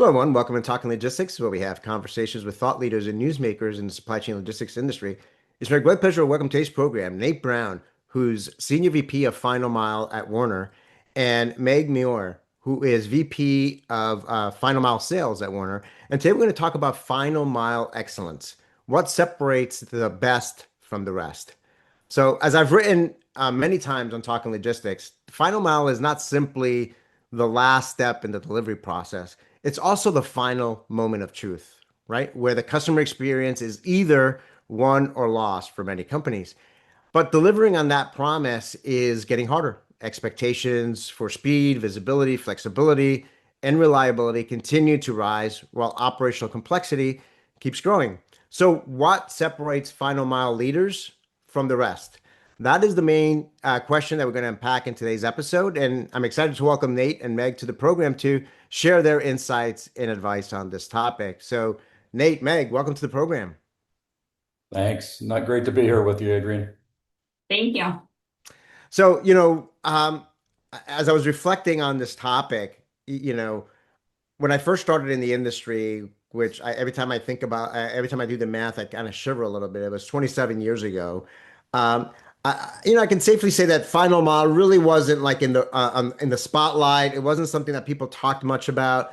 Hello, everyone. Welcome to Talking Logistics, where we have conversations with thought leaders and newsmakers in the supply chain logistics industry. It's my great pleasure to welcome to today's program Nate Browne, who's Senior VP of Final Mile at Werner, and Meg Meuer, who is VP of Final Mile Sales at Werner. And today we're going to talk about Final Mile excellence. What separates the best from the rest? So, as I've written many times on Talking Logistics, final mile is not simply the last step in the delivery process. It's also the final moment of truth, right? Where the customer experience is either won or lost for many companies. But delivering on that promise is getting harder. Expectations for speed, visibility, flexibility, and reliability continue to rise while operational complexity keeps growing. So, what separates final mile leaders from the rest? That is the main question that we're going to unpack in today's episode. And I'm excited to welcome Nate and Meg to the program to share their insights and advice on this topic. So, Nate, Meg, welcome to the program. Thanks. Not great to be here with you, Adrian. Thank you. So, as I was reflecting on this topic, when I first started in the industry, every time I think about, every time I do the math, I kind of shiver a little bit. It was 27 years ago. Um, I can safely say that Final Mile really wasn't like in the spotlight. It wasn't something that people talked much about.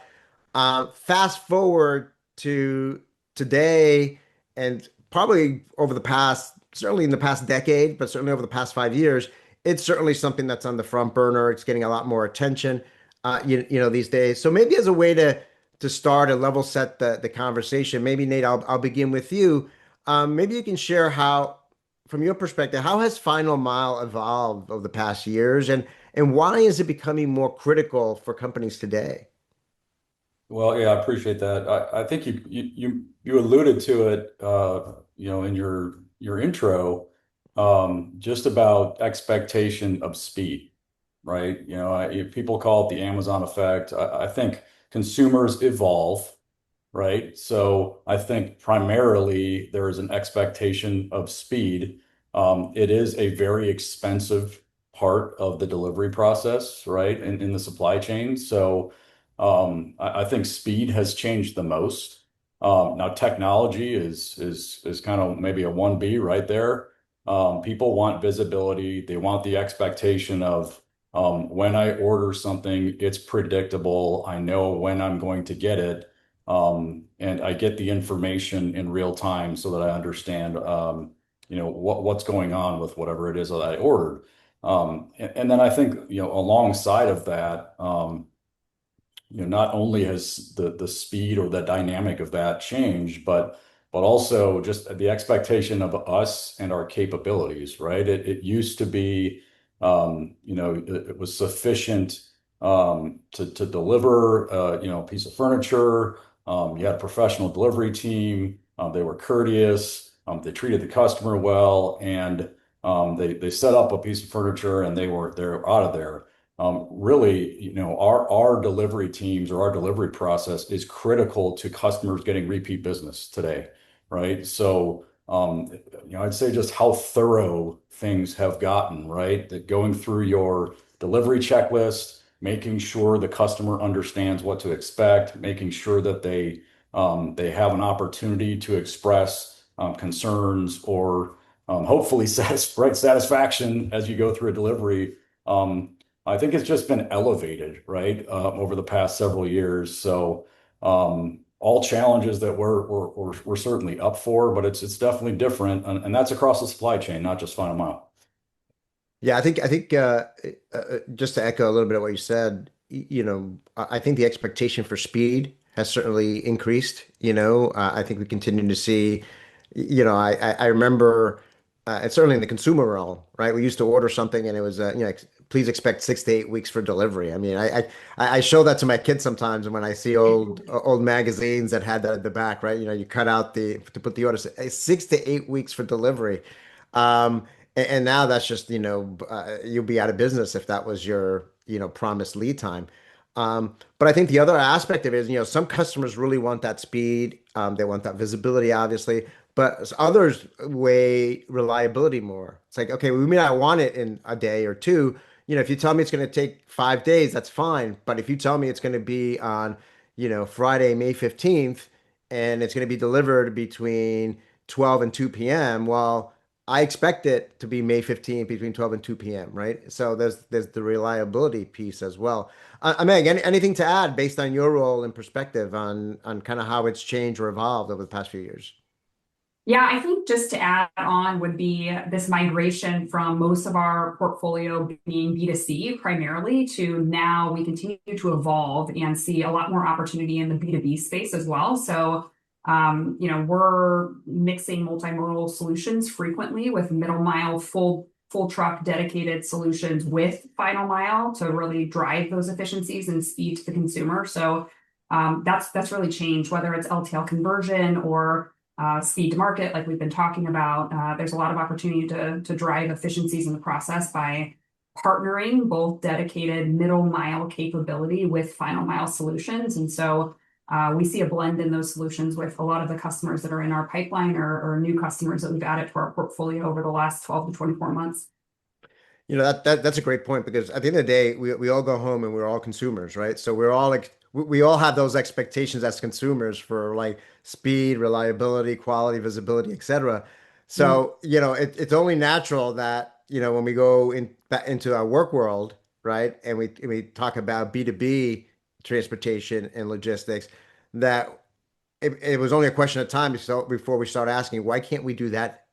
Fast forward to today, and probably over the past, certainly in the past decade, but certainly over the past 5 years, it's certainly something that's on the front burner. It's getting a lot more attention, these days. So maybe as a way to start and level set the conversation, maybe Nate, I'll begin with you. Maybe you can share how, from your perspective, how has Final Mile evolved over the past years, and why is it becoming more critical for companies today? Well, yeah, I appreciate that. I think you alluded to it, in your intro, just about expectation of speed, right? People call it the Amazon effect. I think consumers evolve, right? So I think primarily there is an expectation of speed. It is a very expensive part of the delivery process, right? In the supply chain. So I think speed has changed the most. Now technology is kind of maybe a 1B right there. People want visibility. They want the expectation of when I order something, it's predictable. I know when I'm going to get it. And I get the information in real time so that I understand, what's going on with whatever it is that I ordered. And then I think, alongside of that, not only has the speed or the dynamic of that changed, but also just the expectation of us and our capabilities, right? It used to be, it was sufficient to deliver, a piece of furniture. You had a professional delivery team. They were courteous. They treated the customer well, and they set up a piece of furniture, and they're out of there. Really, our delivery teams or our delivery process is critical to customers getting repeat business today, right? So, I'd say just how thorough things have gotten, right? That going through your delivery checklist, making sure the customer understands what to expect, making sure that they have an opportunity to express concerns or hopefully satisfaction as you go through a delivery. I think it's just been elevated, right, over the past several years. So all challenges that we're certainly up for, but it's definitely different, and that's across the supply chain, not just final mile. Yeah, just to echo a little bit of what you said, I think the expectation for speed has certainly increased. I think we continue to see, I remember, it's certainly in the consumer realm, right? We used to order something and it was, please expect 6 to 8 weeks for delivery. I mean, I show that to my kids sometimes when I see old magazines that had that at the back, right? You cut out to put the order, 6 to 8 weeks for delivery. And now that's just, you'll be out of business if that was your, promised lead time. But I think the other aspect of it is, some customers really want that speed. They want that visibility, obviously, but others weigh reliability more. It's like, okay, we may not want it in a day or two. If you tell me it's going to take 5 days, that's fine. But if you tell me it's going to be on, Friday, May 15th, and it's going to be delivered between 12 and 2 p.m. Well, I expect it to be May 15th between 12 and 2 p.m., right? So there's the reliability piece as well. Meg, anything to add based on your role and perspective on kind of how it's changed or evolved over the past few years? Yeah, I think just to add on would be this migration from most of our portfolio being B2C primarily to now we continue to evolve and see a lot more opportunity in the B2B space as well. So, we're mixing multimodal solutions frequently with middle mile, full truck dedicated solutions with final mile to really drive those efficiencies and speed to the consumer. So, that's really changed, whether it's LTL conversion or speed to market, like we've been talking about. There's a lot of opportunity to drive efficiencies in the process by partnering both dedicated middle mile capability with final mile solutions. And so we see a blend in those solutions with a lot of the customers that are in our pipeline or new customers that we've added to our portfolio over the last 12 to 24 months. That's a great point because at the end of the day, we all go home and we're all consumers, right? So we're all like we all have those expectations as consumers for like speed, reliability, quality, visibility, etc. Mm. So, it's only natural that, when we go into our work world, right, and we talk about B2B transportation and logistics, that it was only a question of time before we start asking, why can't we do that?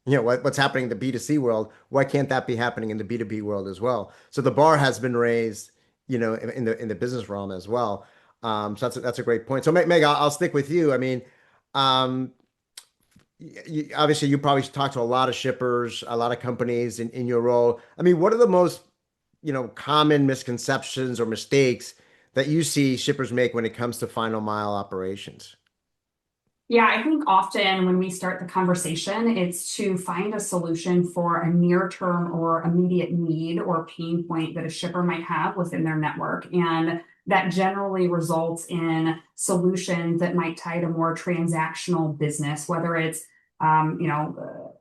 What's happening in the B2C world, why can't that be happening in the B2B world as well? So the bar has been raised, in the business realm as well. So that's a great point. So Meg, I'll stick with you. I mean, um, obviously you probably talk to a lot of shippers, a lot of companies in your role. I mean, what are the most, common misconceptions or mistakes that you see shippers make when it comes to final mile operations? Yeah, I think often when we start the conversation, it's to find a solution for a near term or immediate need or pain point that a shipper might have within their network. And that generally results in solutions that might tie to more transactional business, whether it's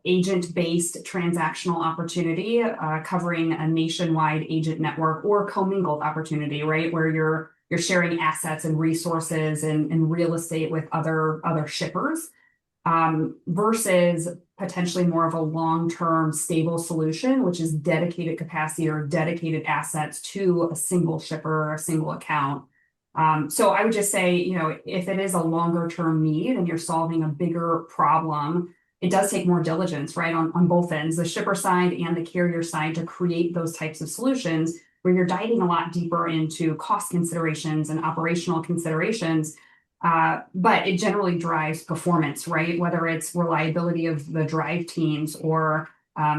agent-based transactional opportunity covering a nationwide agent network or commingled opportunity, right? Where you're sharing assets and resources and real estate with other shippers, versus potentially more of a long-term stable solution, which is dedicated capacity or dedicated assets to a single shipper or a single account. So I would just say, if it is a longer term need and you're solving a bigger problem, it does take more diligence, right, on both ends, the shipper side and the carrier side, to create those types of solutions where you're diving a lot deeper into cost considerations and operational considerations. But it generally drives performance, right? Whether it's reliability of the drive teams or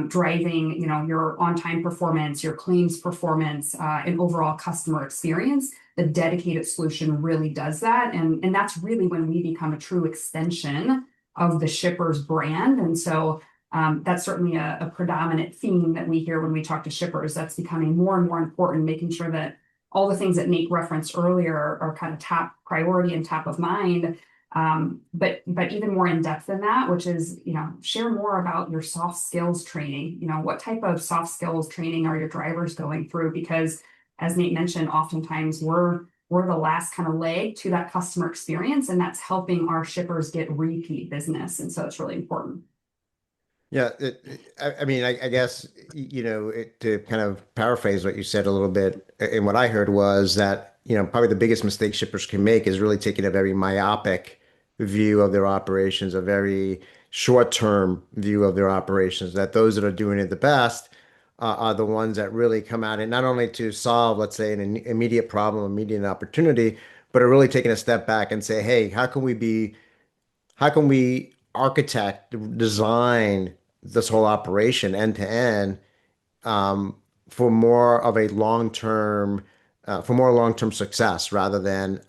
driving, your on-time performance, your claims performance, and overall customer experience. The dedicated solution really does that, and that's really when we become a true extension of the shipper's brand. And so that's certainly a predominant theme that we hear when we talk to shippers. That's becoming more and more important, making sure that all the things that Nate referenced earlier are kind of top priority and top of mind. But even more in depth than that, which is, share more about your soft skills training. What type of soft skills training are your drivers going through? Because as Nate mentioned, oftentimes we're the last kind of leg to that customer experience, and that's helping our shippers get repeat business. And so it's really important. Yeah, I mean, I guess, to kind of paraphrase what you said a little bit, and what I heard was that, probably the biggest mistake shippers can make is really taking a very myopic view of their operations, a very short-term view of their operations, that those that are doing it the best are the ones that really come at it, not only to solve, let's say, an immediate problem, immediate opportunity, but are really taking a step back and say, hey, how can we architect, design this whole operation end to end, um, for more of a long-term, for more long-term success rather than,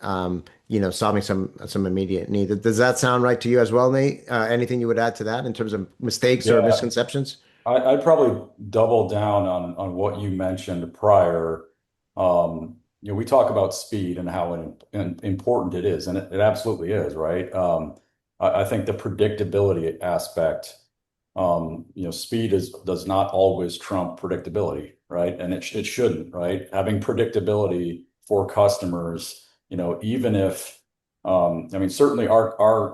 solving some immediate need. Does that sound right to you as well, Nate? Anything you would add to that in terms of mistakes or Yeah, misconceptions? I'd probably double down on what you mentioned prior. We talk about speed and how important it is, and it absolutely is, right? I think the predictability aspect, speed does not always trump predictability, right? And it shouldn't, right? Having predictability for customers even if, I mean, certainly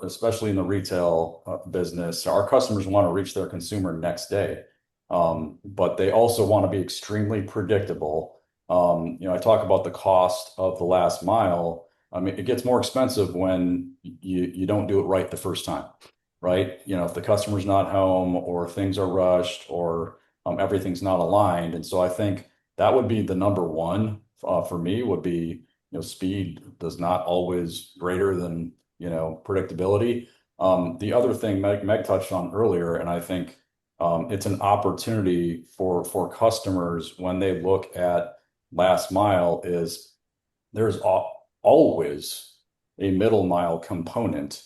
especially in the retail business, our customers want to reach their consumer next day. But they also want to be extremely predictable. I talk about the cost of the last mile. I mean, it gets more expensive when you don't do it right the first time, right? If the customer's not home or things are rushed or everything's not aligned. And so I think that would be the number one for me would be, speed does not always greater than, predictability. The other thing Meg touched on earlier, and I think it's an opportunity for customers when they look at last mile is there's always a middle mile component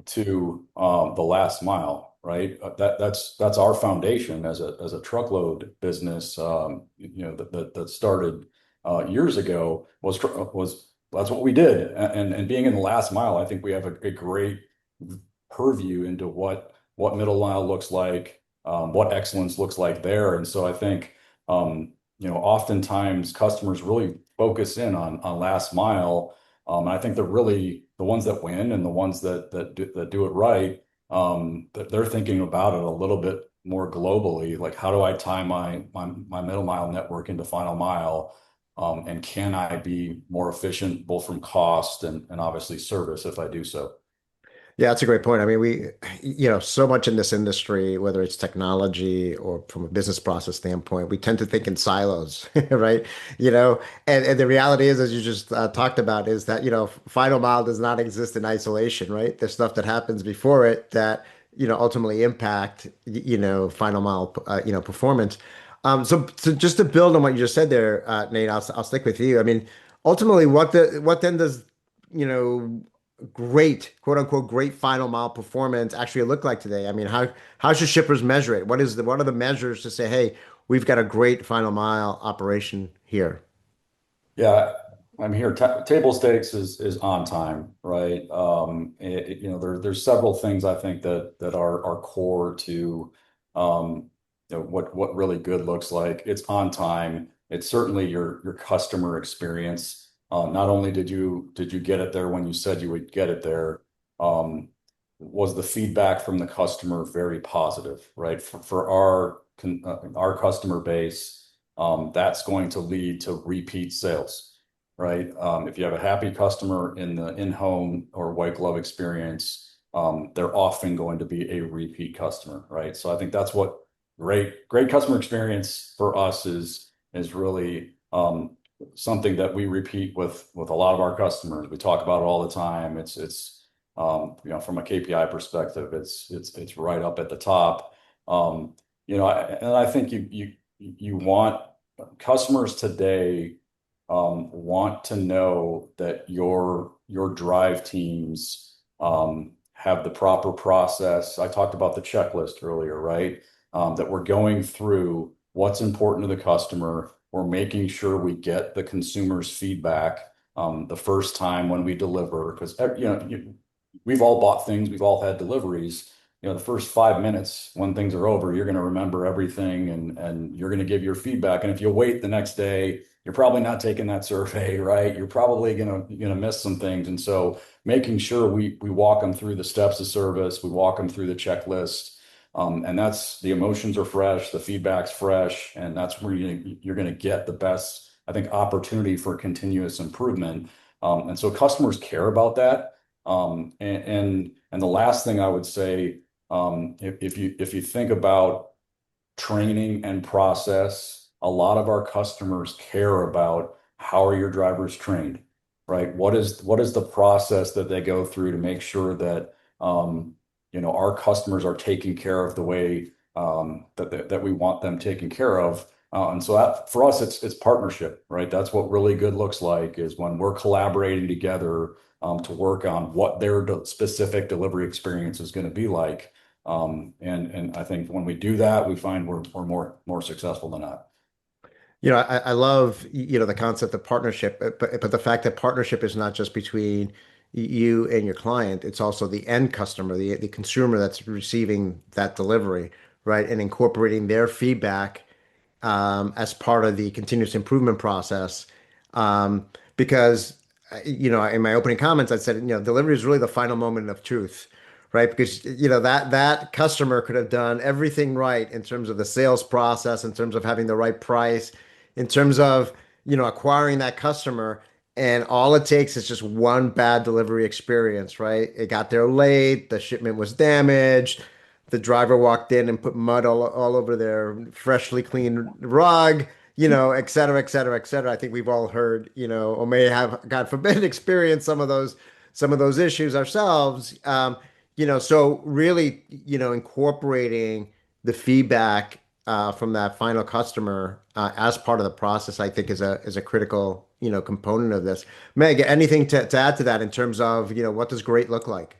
to the last mile, right? That's our foundation as a truckload business. That started years ago was that's what we did, and being in the last mile, I think we have a great purview into what middle mile looks like, what excellence looks like there, and so I think oftentimes customers really focus in on last mile. And I think they're really the ones that win and the ones that do it right. That they're thinking about it a little bit more globally. Like, how do I tie my middle mile network into final mile? And can I be more efficient both from cost and obviously service if I do so? Yeah, that's a great point. I mean, so much in this industry, whether it's technology or from a business process standpoint, we tend to think in silos, right? And the reality is, as you just talked about, is that, final mile does not exist in isolation, right? There's stuff that happens before it that, ultimately impact, final mile, performance. So just to build on what you just said there, Nate, I'll stick with you. I mean, ultimately, what then does, you know, great, quote unquote, great final mile performance actually look like today? I mean, how should shippers measure it? What are the measures to say, hey, we've got a great final mile operation here? Yeah, I'm here. Table stakes is on time, right? There's several things I think that are core to what really good looks like. It's on time. It's certainly your customer experience. Not only did you get it there when you said you would get it there, um, was the feedback from the customer very positive, right? For our customer base, that's going to lead to repeat sales, right? If you have a happy customer in the in-home or white glove experience, they're often going to be a repeat customer, right? So I think that's what great customer experience for us is really something that we repeat with a lot of our customers. We talk about it all the time. It's from a KPI perspective, it's right up at the top. And I think you want customers today want to know that your drive teams have the proper process. I talked about the checklist earlier, right? That we're going through what's important to the customer. We're making sure we get the consumer's feedback the first time when we deliver, because we've all bought things, we've all had deliveries. The first 5 minutes when things are over, you're going to remember everything and you're going to give your feedback. And if you wait the next day, you're probably not taking that survey, right? You're probably gonna miss some things. And so making sure we walk them through the steps of service, we walk them through the checklist. And that's the emotions are fresh, the feedback's fresh, and that's where you're going to get the best, I think, opportunity for continuous improvement. And so customers care about that. And the last thing I would say, if you think about training and process, a lot of our customers care about how are your drivers trained, right? What is the process that they go through to make sure that our customers are taken care of the way that we want them taken care of. And so that for us, it's partnership, right? That's what really good looks like is when we're collaborating together to work on what their specific delivery experience is going to be like. And I think when we do that, we find we're more successful than not. I love, the concept of partnership, but the fact that partnership is not just between you and your client, it's also the end customer, the consumer that's receiving that delivery, right? And incorporating their feedback as part of the continuous improvement process. Because in my opening comments, I said, delivery is really the final moment of truth, right? Because, that customer could have done everything right in terms of the sales process, in terms of having the right price, in terms of, acquiring that customer. And all it takes is just one bad delivery experience, right? It got there late, the shipment was damaged, the driver walked in and put mud all over their freshly cleaned rug, et cetera, et cetera, et cetera. I think we've all heard, or may have, God forbid, experienced some of those issues ourselves. So really, incorporating the feedback from that final customer as part of the process, I think is a critical, component of this. Meg, anything to add to that in terms of, what does great look like?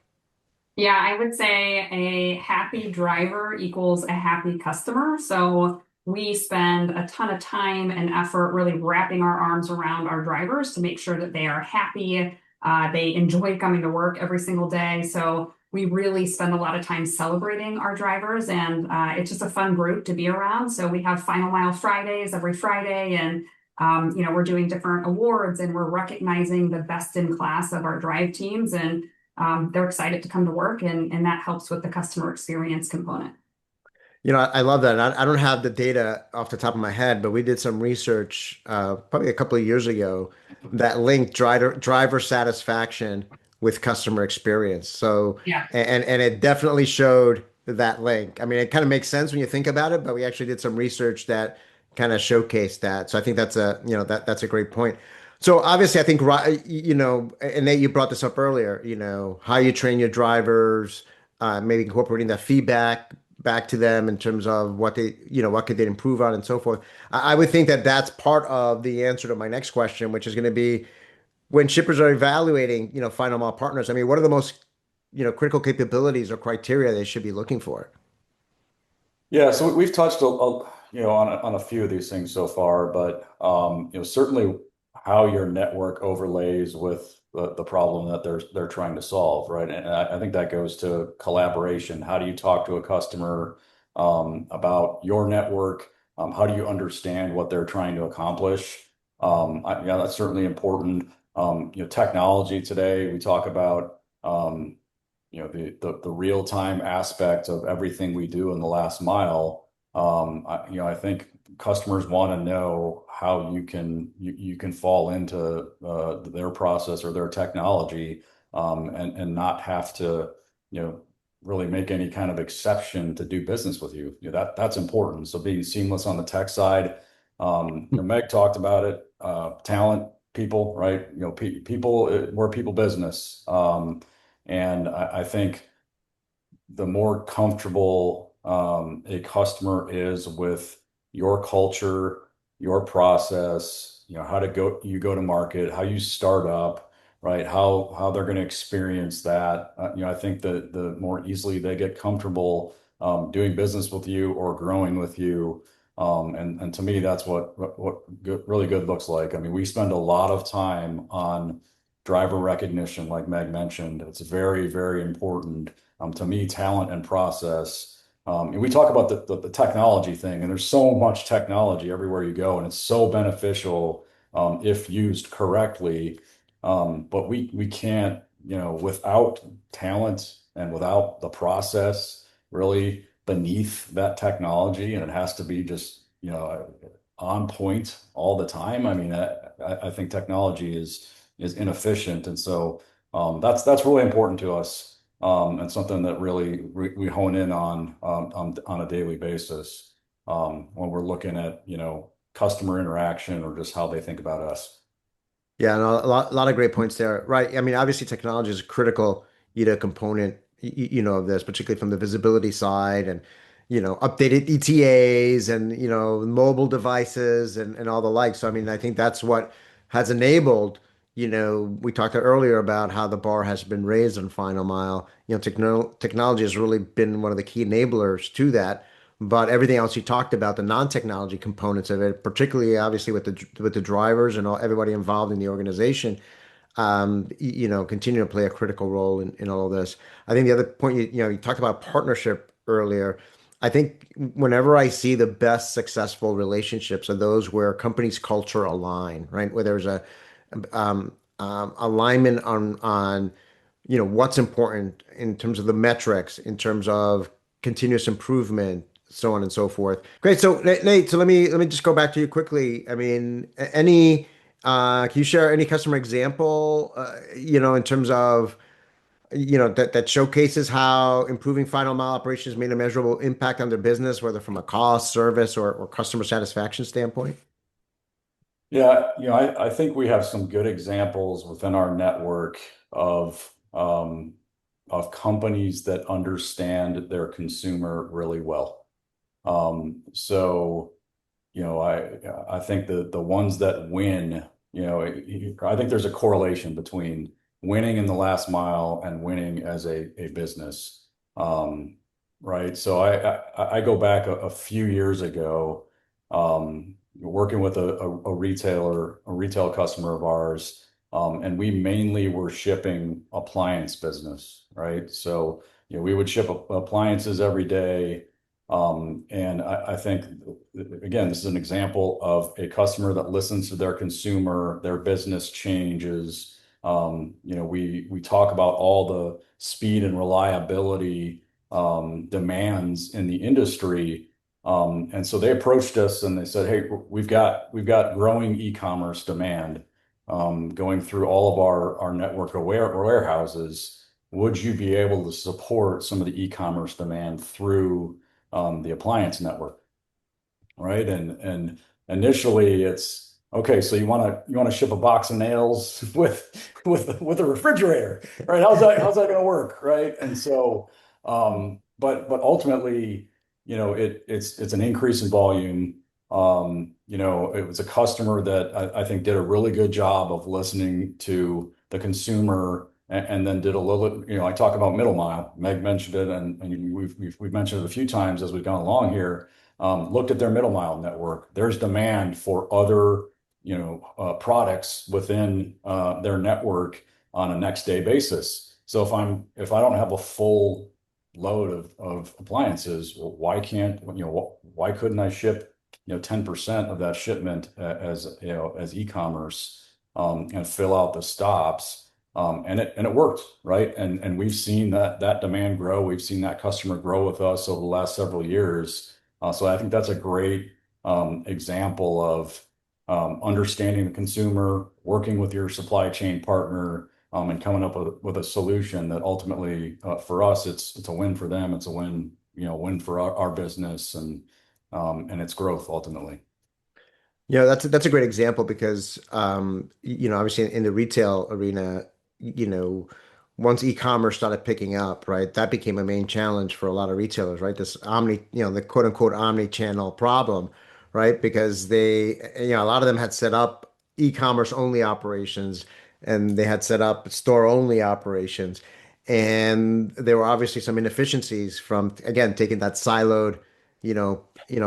Yeah, I would say a happy driver equals a happy customer. So we spend a ton of time and effort really wrapping our arms around our drivers to make sure that they are happy. They enjoy coming to work every single day. So we really spend a lot of time celebrating our drivers, and it's just a fun group to be around. So we have Final Mile Fridays every Friday, and we're doing different awards, and we're recognizing the best in class of our drive teams, and they're excited to come to work, and that helps with the customer experience component. I love that. And I don't have the data off the top of my head, but we did some research probably a couple of years ago that linked driver satisfaction with customer experience. So, Yeah. and it definitely showed that link. I mean, it kind of makes sense when you think about it, but we actually did some research that kind of showcased that. So I think that's a great point. So obviously, I think, and Nate, you brought this up earlier, how you train your drivers, maybe incorporating that feedback back to them in terms of what could they improve on and so forth. I would think that that's part of the answer to my next question, which is going to be when shippers are evaluating, final mile partners. I mean, what are the most, critical capabilities or criteria they should be looking for? Yeah, so we've touched on a few of these things so far, but certainly how your network overlays with the problem that they're trying to solve, right? And I think that goes to collaboration. How do you talk to a customer about your network? How do you understand what they're trying to accomplish? Yeah, that's certainly important. Technology today, we talk about. The real-time aspect of everything we do in the last mile. I think customers want to know how you can fall into their process or their technology, and not have to really make any kind of exception to do business with you. That's important. So being seamless on the tech side. Meg talked about it. Talent, people, right? People, we're people business. And I think the more comfortable a customer is with your culture, your process, how you go to market, how you start up, right? How they're going to experience that. I think the more easily they get comfortable doing business with you or growing with you. And to me, that's what really good looks like. I mean, we spend a lot of time on driver recognition, like Meg mentioned. It's very, very important. To me, talent and process. And we talk about the technology thing, and there's so much technology everywhere you go, and it's so beneficial if used correctly. But we can't, without talent and without the process really beneath that technology, and it has to be just, on point all the time. I mean, I think technology is inefficient, and so that's really important to us, and something that really we hone in on a daily basis when we're looking at customer interaction or just how they think about us. Yeah, no, a lot of great points there, right? I mean, obviously, technology is a critical, component, of this, particularly from the visibility side and, updated ETAs and, mobile devices and all the like. So, I mean, I think that's what has enabled, we talked earlier about how the bar has been raised on Final Mile. Technology has really been one of the key enablers to that. But everything else you talked about, the non-technology components of it, particularly obviously with the drivers and everybody involved in the organization, continue to play a critical role in all of this. I think the other point you talked about partnership earlier. I think whenever I see the best successful relationships are those where companies' culture align, right? Where there's alignment on what's important in terms of the metrics, in terms of continuous improvement, so on and so forth. Great. So Nate, so let me just go back to you quickly. I mean, any can you share any customer example, in terms of that showcases how improving final mile operations made a measurable impact on their business, whether from a cost, service, or customer satisfaction standpoint? Yeah, I think we have some good examples within our network of companies that understand their consumer really well. So, I think the ones that win, I think there's a correlation between winning in the last mile and winning as a business. Right. So I go back a few years ago, working with a retail customer of ours, and we mainly were shipping appliance business, right? So, we would ship appliances every day. And I think, again, this is an example of a customer that listens to their consumer, their business changes. We talk about all the speed and reliability demands in the industry. And so they approached us and they said, "Hey, we've got growing e-commerce demand going through all of our network of warehouses. Would you be able to support some of the e-commerce demand through the appliance network?" Right? And initially it's okay. So you want to ship a box of nails with a refrigerator, right? How's that going to work, right? And so, but ultimately, it's an increase in volume. It was a customer that I think did a really good job of listening to the consumer and then did a little, I talk about middle mile. Meg mentioned it, and we've mentioned it a few times as we've gone along here. Looked at their middle mile network. There's demand for other, products within their network on a next day basis. So if I don't have a full load of appliances, well, why couldn't I ship 10% of that shipment as e-commerce and fill out the stops? And it worked, right? And we've seen that demand grow. We've seen that customer grow with us over the last several years. So I think that's a great example of understanding the consumer, working with your supply chain partner, and coming up with a solution that ultimately, for us, it's a win for them. It's a win for our business and its growth ultimately. That's a great example because obviously in the retail arena, you know, once e-commerce started picking up, right, that became a main challenge for a lot of retailers, right? This the quote unquote omni-channel problem, right? Because a lot of them had set up e-commerce only operations and they had set up store only operations. And there were obviously some inefficiencies from, again, taking that siloed,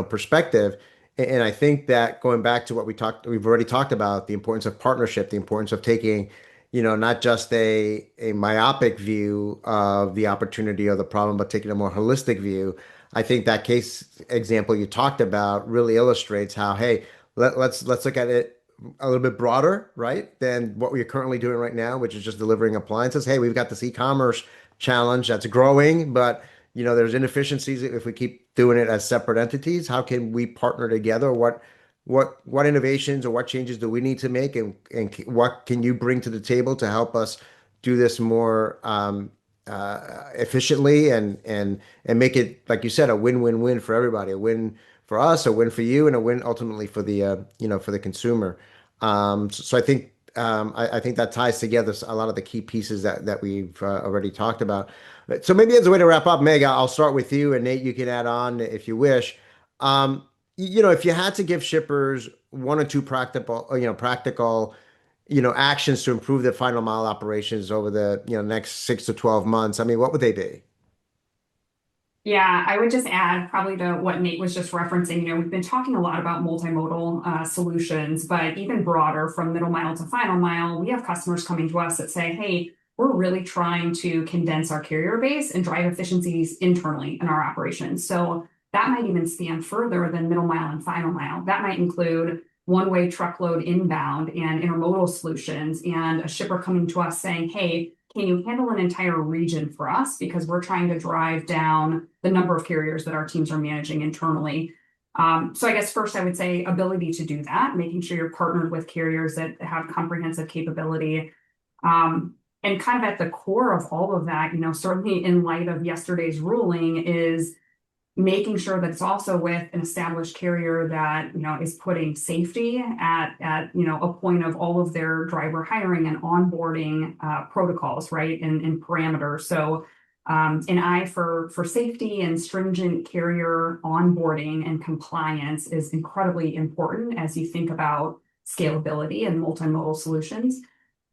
perspective. And I think that going back to what we've already talked about, the importance of partnership, the importance of taking, not just a myopic view of the opportunity or the problem, but taking a more holistic view. I think that case example you talked about really illustrates how, hey, let's look at it a little bit broader, right, than what we're currently doing right now, which is just delivering appliances. Hey, we've got this e-commerce challenge that's growing, but there's inefficiencies if we keep doing it as separate entities. How can we partner together? What innovations or what changes do we need to make, and what can you bring to the table to help us do this more efficiently and make it, like you said, a win-win-win for everybody, a win for us, a win for you, and a win ultimately for the consumer. So I think that ties together a lot of the key pieces that we've already talked about. So maybe as a way to wrap up, Meg, I'll start with you, and Nate, you can add on if you wish. If you had to give shippers one or two practical, actions to improve their final mile operations over the, next 6 to 12 months, I mean, what would they be? Yeah, I would just add probably to what Nate was just referencing. We've been talking a lot about multimodal solutions, but even broader from middle mile to final mile, we have customers coming to us that say, "Hey, we're really trying to condense our carrier base and drive efficiencies internally in our operations." So that might even span further than middle mile and final mile. That might include one-way truckload inbound and intermodal solutions, and a shipper coming to us saying, hey, can you handle an entire region for us? Because we're trying to drive down the number of carriers that our teams are managing internally. So I guess first I would say ability to do that, making sure you're partnered with carriers that have comprehensive capability. And kind of at the core of all of that, certainly in light of yesterday's ruling, is making sure that it's also with an established carrier that is putting safety at a point of all of their driver hiring and onboarding protocols, right, and parameters. So an eye for safety and stringent carrier onboarding and compliance is incredibly important as you think about scalability and multimodal solutions.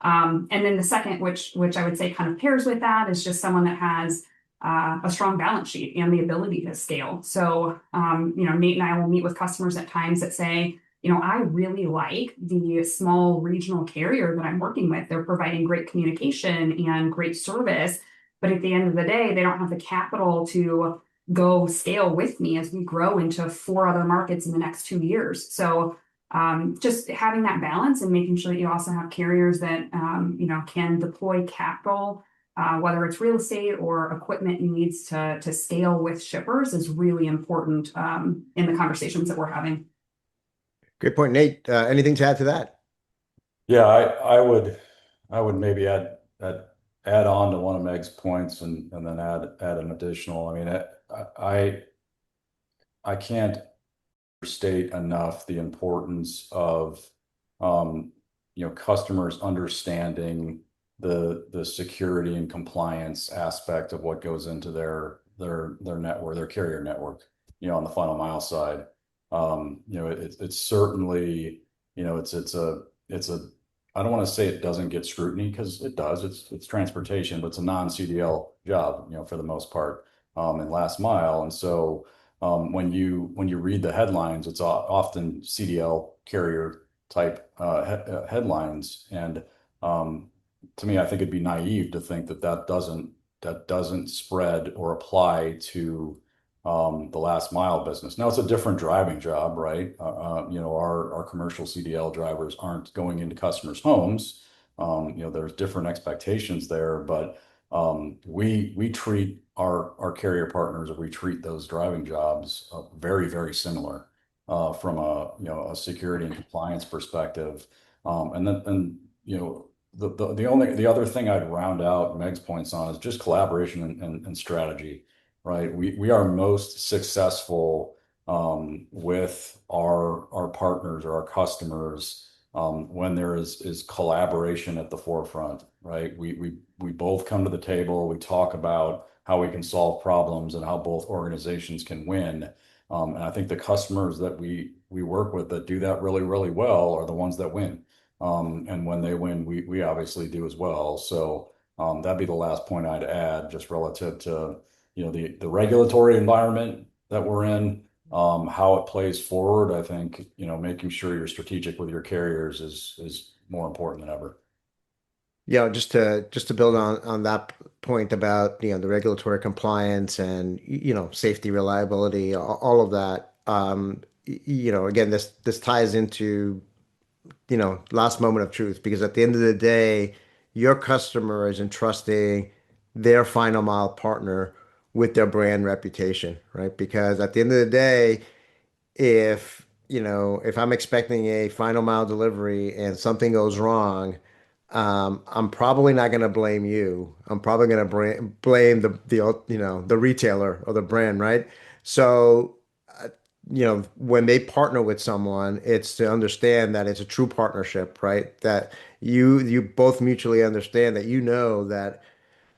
And then the second, which I would say kind of pairs with that, is just someone that has a strong balance sheet and the ability to scale. So, Nate and I will meet with customers at times that say, I really like the small regional carrier that I'm working with. They're providing great communication and great service, but at the end of the day, they don't have the capital to go scale with me as we grow into 4 other markets in the next 2 years. So just having that balance and making sure that you also have carriers that can deploy capital, whether it's real estate or equipment needs to scale with shippers, is really important in the conversations that we're having. Great point, Nate. Anything to add to that? Yeah, I would maybe add on to one of Meg's points and then add an additional. I mean, I can't state enough the importance of customers understanding the security and compliance aspect of what goes into their network, their carrier network, on the final mile side. It's certainly, it's a I don't want to say it doesn't get scrutiny, because it does. It's transportation, but it's a non-CDL job, for the most part, in last mile. And so when you read the headlines, it's often CDL carrier type headlines. And to me, I think it'd be naive to think that doesn't spread or apply to the last mile business. Now, it's a different driving job, right? Our commercial CDL drivers aren't going into customers' homes. There's different expectations there, but we treat our carrier partners, or we treat those driving jobs very, very similar from a security and compliance perspective. The other thing I'd round out Meg's points on is just collaboration and strategy, right? We are most successful with our partners or our customers when there is collaboration at the forefront, right? We both come to the table, we talk about how we can solve problems and how both organizations can win. And I think the customers that we work with that do that really, really well are the ones that win. And when they win, we obviously do as well. So that'd be the last point I'd add, just relative to the regulatory environment that we're in, how it plays forward. I think making sure you're strategic with your carriers is more important than ever. Yeah, just to build on that point about the regulatory compliance and safety, reliability, all of that. Again, this ties into last moment of truth, because at the end of the day, your customer is entrusting their final mile partner with their brand reputation, right? Because at the end of the day, if I'm expecting a final mile delivery and something goes wrong, I'm probably not going to blame you. I'm probably going to blame the retailer or the brand, right? So when they partner with someone, it's to understand that it's a true partnership, right? That you both mutually understand that that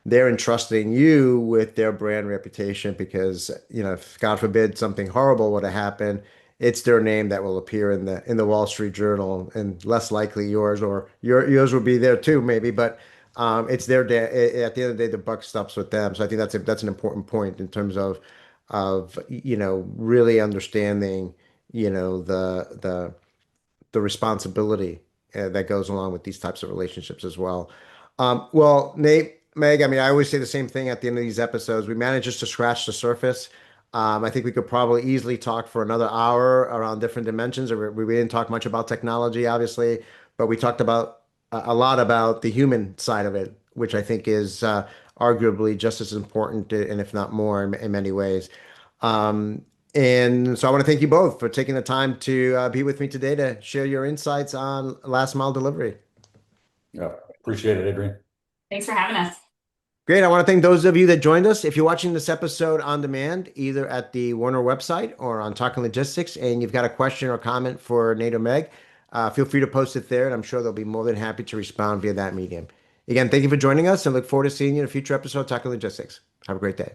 they're entrusting you with their brand reputation, because if God forbid something horrible were to happen, it's their name that will appear in the Wall Street Journal, and less likely yours, or yours will be there too, maybe. But it's their day. At the end of the day, the buck stops with them. So I think that's an important point in terms of really understanding the responsibility that goes along with these types of relationships as well. Well, Nate, Meg, I mean, I always say the same thing at the end of these episodes. We manage just to scratch the surface. I think we could probably easily talk for another hour around different dimensions. We didn't talk much about technology, obviously, but we talked about a lot about the human side of it, which I think is arguably just as important, and if not more, in many ways. Um, and so I want to thank you both for taking the time to be with me today to share your insights on last mile delivery. Yeah, appreciate it, Adrian. Thanks for having us. Great. I want to thank those of you that joined us. If you're watching this episode on demand, either at the Werner website or on Talking Logistics, and you've got a question or comment for Nate or Meg, feel free to post it there, and I'm sure they'll be more than happy to respond via that medium. Again, thank you for joining us and look forward to seeing you in a future episode of Talking Logistics. Have a great day.